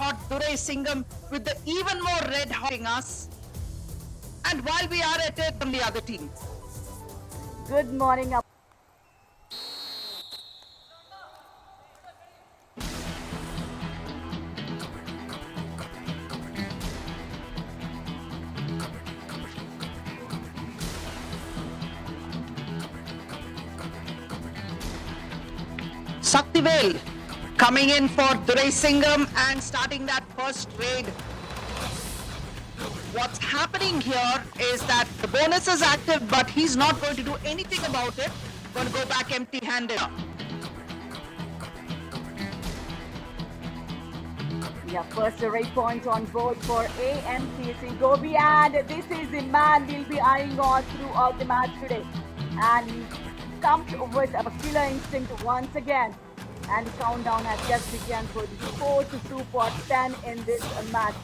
red-hot Durai Singham with the even more red-hotting us. And while we are at it, from the other team. Good morning. Saktivel coming in for Durai Singham and starting that first raid. What's happening here is that the bonus is active, but he's not going to do anything about it. Going to go back empty-handed. Yeah, first raid point on board for AMKC Gobi, and this is the man we'll be eyeing on throughout the match today. And he comes with a killer instinct once again. And the countdown has just begun for the 4th Super 10 in this match.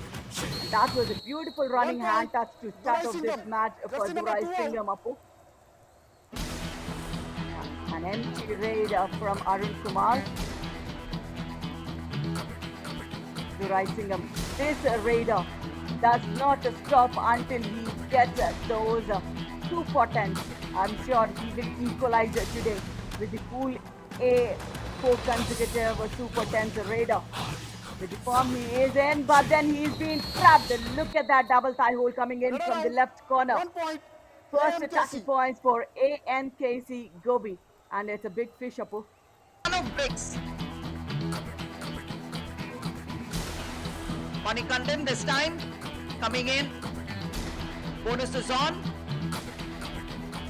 And that was a beautiful running hand touch to start off this match for Durai Singham, Apu. An empty raid from Arun Kumar. Durai Singham, this raider does not stop until he gets those 2 for 10. I'm sure he will equalize today with the Pool A 4 consecutive Super 10s raider. With the form he is in, but then he's been trapped. Look at that double thigh hold coming in from the left corner. First tackle points for AMKC Gobi, and it's a big fish, Apu. Bricks. Manikandan this time coming in. Bonus is on.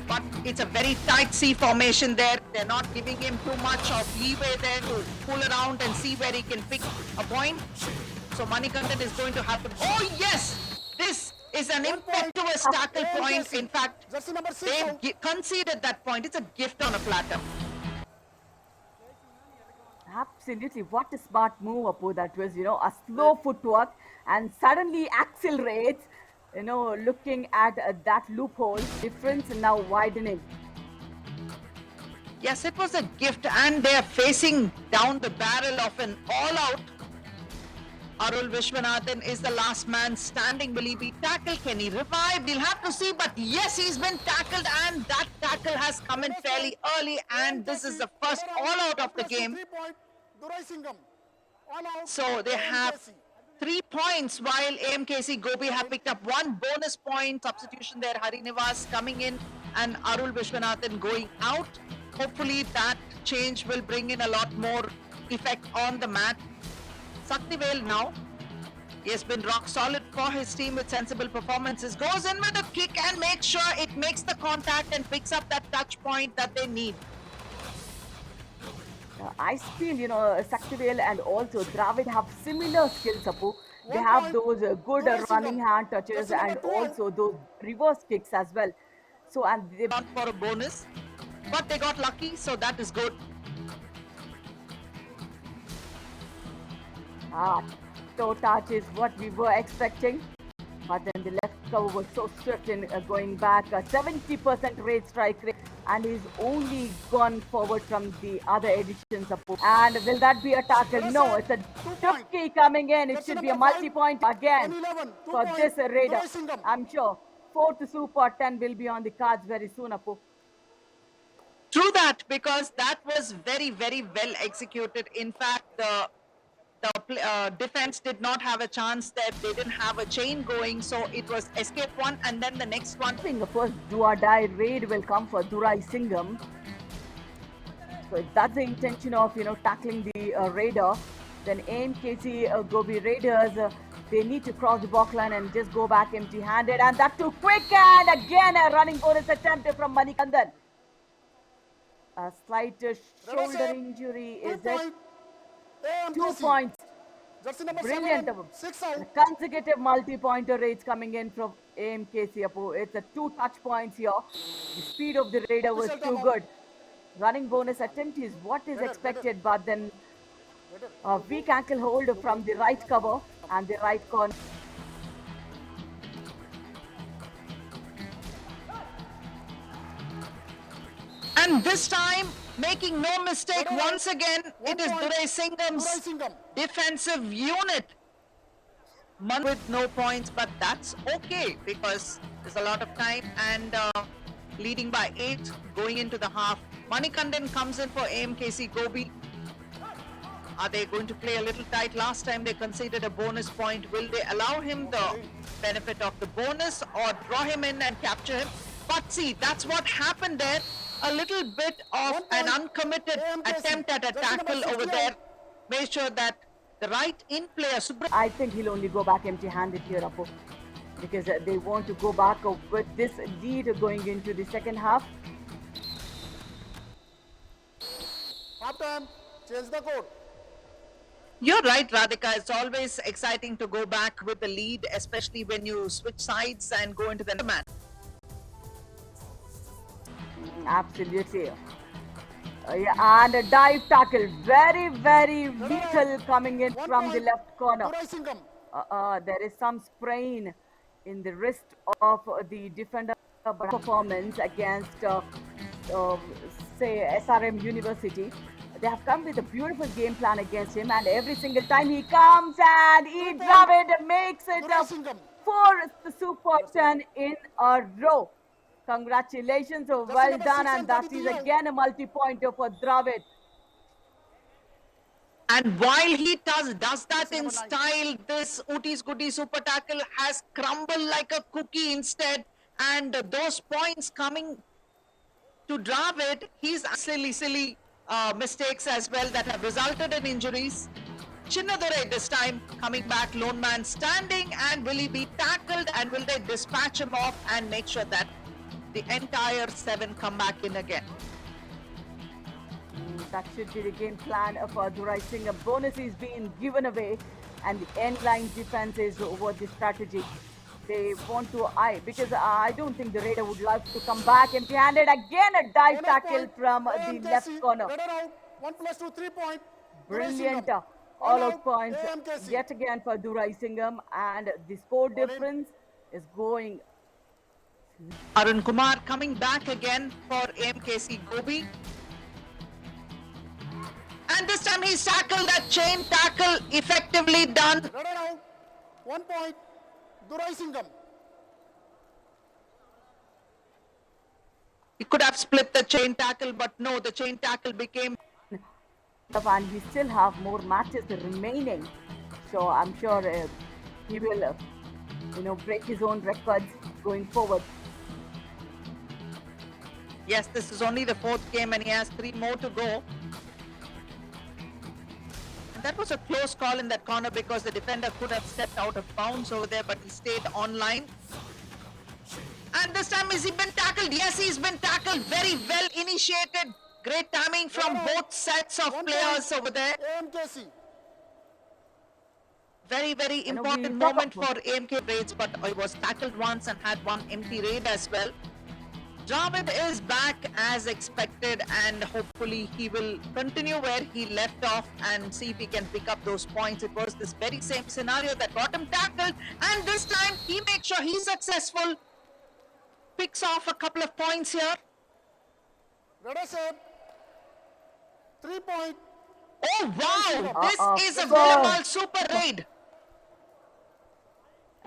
But it's a very tight C formation there. They're not giving him too much of leeway there to pull around and see where he can pick a point. So Manikandan is going to have to... Oh yes! This is an impetuous tackle point. In fact, they conceded that point. It's a gift on a platter. Absolutely. What a smart move, Apu. That was, a slow footwork and suddenly accelerates, looking at that loophole. Difference now widening. Yes, it was a gift, and they're facing down the barrel of an all-out. Arul Vishwanathan is the last man standing. Will he be tackled? Can he revive? We'll have to see, but yes, he's been tackled, and that tackle has come in fairly early, and this is the first all-out of the game. So they have 3 points, while AMKC Gobi have picked up 1 bonus point. Substitution there, Harinivas coming in and Arul Vishwanathan going out. Hopefully that change will bring in a lot more effect on the mat. Saktivel now, he has been rock solid for his team with sensible performances. Goes in with a kick and makes sure it makes the contact and picks up that touch point that they need. I feel, Saktivel and also Dravid have similar skills, Apu. They have those good running hand touches and also those reverse kicks as well. So, and they gone for a bonus, but they got lucky, so that is good. Toe touch is what we were expecting. But then the left cover was so strict in going back. 70% rate strike rate, and he's only gone forward from the other editions. And will that be a tackle? No, it's a Dupki coming in. It should be a multi-point again for this raider. I'm sure 4th Super 10 will be on the cards very soon, Apu. True that, because that was very, very well executed. In fact, the defense did not have a chance there. They didn't have a chain going, so it was escape one and then the next one. I think the first do or die raid will come for Durai Singham. So if that's the intention of tackling the raider, then AMKC Gobi Raiders, they need to cross the block line and just go back empty-handed, and that too quick, and again a running bonus attempt from Manikandan. A slight shoulder injury, is it? 2 points. Brilliant. Consecutive multi-pointer raids coming in from AMKC, Apu. It's a 2 touch points here. The speed of the raider was too good. Running bonus attempt is what is expected, but then a weak ankle hold from the right cover and the right corner. And this time, making no mistake, once again, it is Durai Singham's defensive unit month with no points, but that's okay because there's a lot of time and leading by 8 going into the half. Manikandan comes in for AMKC Gobi. Are they going to play a little tight? Last time they conceded a bonus point. Will they allow him the benefit of the bonus or draw him in and capture him? But see, that's what happened there. A little bit of an uncommitted attempt at a tackle over there. Made sure that the right in player, I think he'll only go back empty-handed here, Apu, because they want to go back with this lead going into the second half. Half time, change the code. You're right, Radhika. It's always exciting to go back with the lead, especially when you switch sides and go into the man. Absolutely. Yeah, and a dive tackle, very, very lethal coming in from the left corner. Durai Singham. There is some sprain in the wrist of the defender performance against, say, SRM University. They have come with a beautiful game plan against him, and every single time he comes and Dravid makes it Durai a Singham. fourth super 10 in a row. Congratulations, well number done, 6 and and that 33 is out. again a multi-pointer for Dravid. And while he does that in number 9. style, this Ooties Goody super tackle has crumbled like a cookie instead. And those points coming to Dravid, he's silly mistakes as well that have resulted in injuries. Chinnadurai this time coming back, lone man standing, and will he be tackled and will they dispatch him off and make sure that the entire 7 come back in again? That should be the game plan for Durai Singh. A bonus is being given away, and the end line defense is over the strategy. They want to because I don't think the Raider would like to come back empty-handed. Again, a dive Bonus tackle point, from the AMKC, left corner. Raider out. 1 + 2, 3 point. Durai Brilliant Singham. all-out out, points AMKC. yet again for Durai Singham, and the score in. difference is going. Arun Kumar coming back again for AMKC Gobi. And this time he's tackled, that chain tackle effectively done. Raider out. 1 point. Durai Singham. He could have split the chain tackle, but no, the chain tackle became. And we still have more matches remaining, so I'm sure he will, break his own records going forward. Yes, this is only the 4th game and he has 3 more to go. And that was a close call in that corner because the defender could have stepped out of bounds over there, but he stayed online. And this time has he been tackled? Yes, he's been tackled. Very well initiated. Great timing from both sets of 1 players point. over there. AMKC. Very, very know, important we talk moment about- for AMK raids, but he was tackled once and had 1 empty raid as well. Dravid is back as expected, and hopefully he will continue where he left off and see if he can pick up those points. It was this very same scenario that got him tackled, and this time he makes sure he's successful, picks off a couple of points here. Raider save. 3 point. Oh wow, this is a Super. Villamal super raid.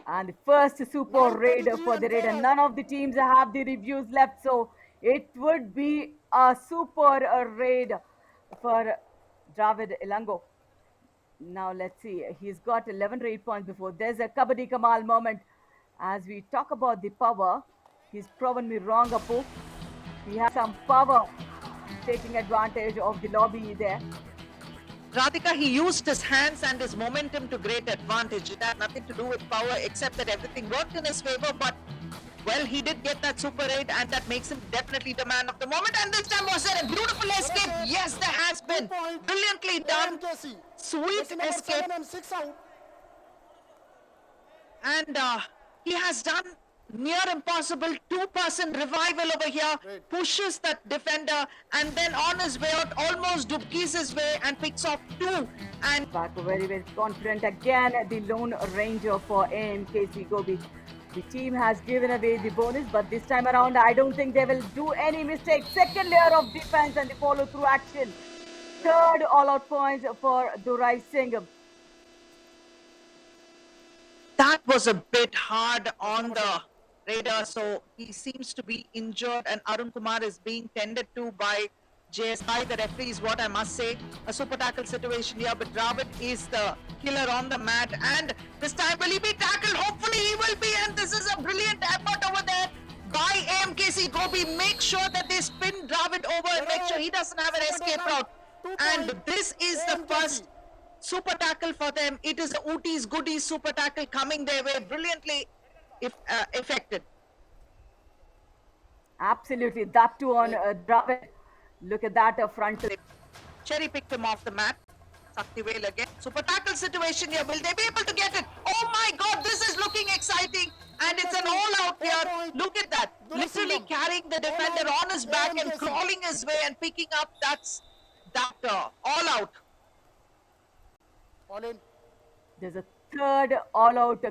And the first super Now raid 33 for the and Raider. 5. None of the teams have the reviews left, so it would be a super raid for Dravid Elango. Now let's see. He's got 11 raid points before. There's a Kabaddi Kamal moment. As we talk about the power, he's proven me wrong, Apu. He has some power, taking advantage of the lobby there. Radhika, he used his hands and his momentum to great advantage. It had nothing to do with power except that everything worked in his favor. But, well, he did get that super raid and that makes him definitely the man of the moment. And this time was there a beautiful escape? Yes, there has 2 been. point. Brilliantly done. AMKC. Sweet Jersey number escape. 7 and 6 out. And he has done near impossible 2% revival over here. Great. Pushes that defender and then on his way out almost dubkis his way and picks off 2. And Back very, very confident again. The lone ranger for AMKC Gobi. The team has given away the bonus, but this time around, I don't think they will do any mistakes. Second layer of defense and the follow-through action. Third all-out points for Durai Singham. That was a bit hard on the radar, so he seems to be injured, and Arun Kumar is being tended to by JSI. The referee is what I must say. A super tackle situation here, but Dravid is the killer on the mat, and this time will he be tackled? Hopefully he will be, and this is a brilliant effort over there by AMKC Gobi. Make sure that they spin Dravid over and make sure he doesn't have an escape route. And this is the first super tackle for them. It is a Ooties Goodies super tackle coming their way, brilliantly effected. Absolutely, that too on Dravid. Look at that front. They cherry picked him off the mat. Saktivel again. Super tackle situation here. Will they be able to get it? Oh my God, this is looking exciting. And it's an all-out here. Look at that. Literally carrying the defender on his back and crawling his way and picking up. That's that all-out. All in. There's a third all-out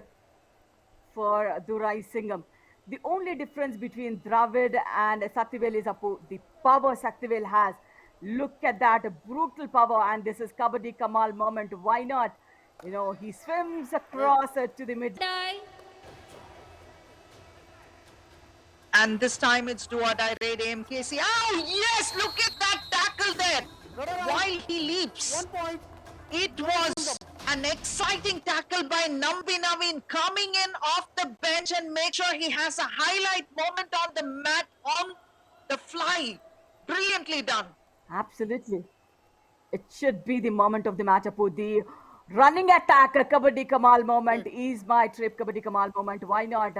for Durai Singham. The only difference between Dravid and Saktivel is the power Saktivel has. Look at that brutal power, and this is Kabaddi Kamal moment. Why not? You know, he swims across to the mid. And this time it's do or die raid AMKC. Oh yes, look at that tackle there. While he leaps. 1 point. It was an exciting tackle by Nambi Naveen coming in off the bench and make sure he has a highlight moment on the mat on the fly. Brilliantly done. Absolutely. It should be the moment of the match, Apu. The running attack, Kabaddi Kamal moment is my trip. Kabaddi Kamal moment. Why not?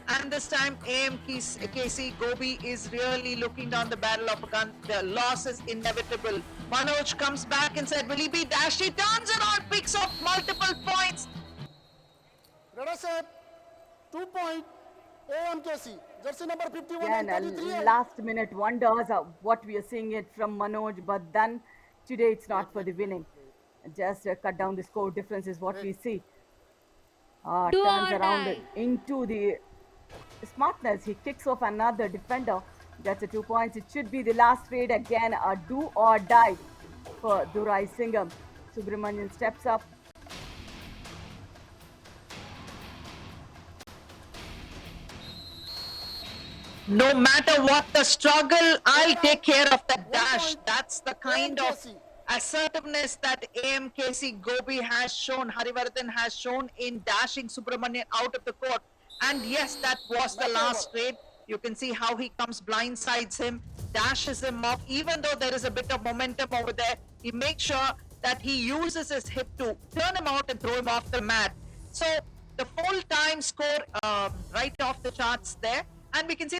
And this time AMKC Gobi is really looking down the barrel of a gun. The loss is inevitable. Manoj comes back and said, will he be dashed? He turns around, picks up multiple points. Let us say 2 point AMKC. Jersey number 51 Yeah, and and 33. last minute wonders what we are seeing it from Manoj, but then today it's not for the winning. Just cut down the score difference is what we see. Do Turns or around die. into the smartness. He kicks off another defender. That's a 2 points. It should be the last raid again. A do or die for Durai Singham. Subramanian steps up. No matter what the struggle, I'll take care of the dash. That's the kind of assertiveness that AMKC Gobi has shown, Harivardhan has shown in dashing Subramanian out of the court. And yes, that was the last raid. You can see how he comes, blindsides him, dashes him off. Even though there is a bit of momentum over there, he makes sure that he uses his hip to turn him out and throw him off the mat. So the full time score right off the charts there. And we can see